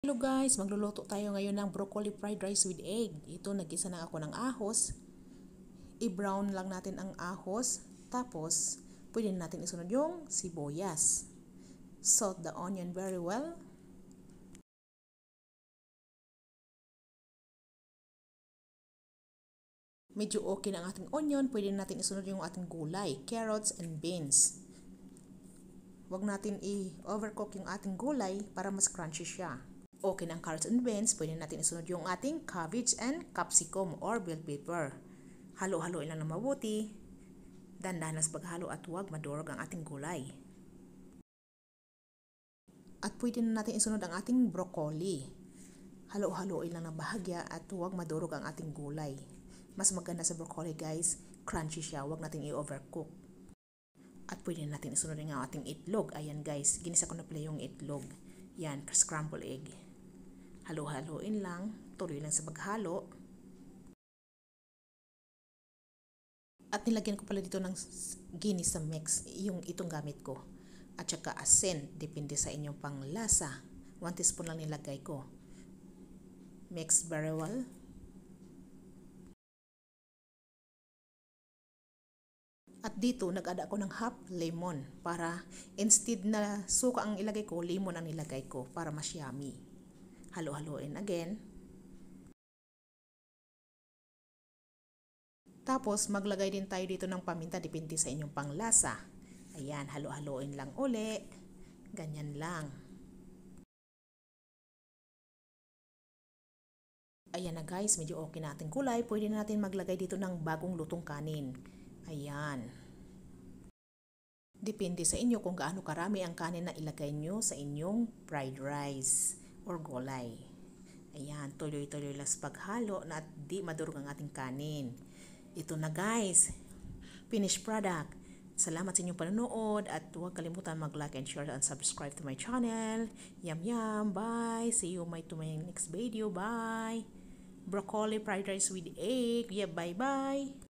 Hello guys, magluluto tayo ngayon ng broccoli fried rice with egg. Ito, nag-isa na ako ng ahos. I-brown lang natin ang ahos. Tapos, pwede natin isunod yung sibuyas. Salt the onion very well. Medyo okay na ang ating onion, pwede natin isunod yung ating gulay, carrots and beans. Huwag natin i-overcook yung ating gulay para mas crunchy siya. Okay ng carrots and beans, pwede natin isunod yung ating cabbage and capsicum or bell pepper. Halo-haloin lang na mabuti. Dandahan sa paghalo at huwag madurog ang ating gulay. At pwede na natin isunod ang ating broccoli. Halo-haloin lang ng bahagya at huwag madurog ang ating gulay. Mas maganda sa broccoli guys, crunchy siya, huwag natin i-overcook. At pwede natin isunod ang ating itlog. Ayan guys, ginisa ko na pala yung itlog. Yan, scrambled egg. Halo-haloin lang, tuloy lang sa paghalo. At nilagyan ko pala dito ng ginisa mix, yung itong gamit ko. At saka asin, depende sa inyong panglasa. 1 teaspoon lang nilagay ko. Mix very well. At dito, nag-add ako ng half lemon para instead na suka ang ilagay ko, lemon ang nilagay ko para mas yummy. Halo-haloin again. Tapos, maglagay din tayo dito ng paminta, depende sa inyong panglasa. Ayan, halo-haloin lang uli. Ganyan lang. Ayan na guys, medyo okay na ating kulay. Pwede na natin maglagay dito ng bagong lutong kanin. Ayan. Depende sa inyo kung gaano karami ang kanin na ilagay nyo sa inyong fried rice or gulay. Ayan, tuloy-tuloy lang sa paghalo na at di madurog ang ating kanin. Ito na guys, finished product. Salamat sa inyong panonood at huwag kalimutan mag-like and share and subscribe to my channel. Yum yum, bye! See you to my next video, bye! Broccoli fried rice with egg, yeah, bye bye!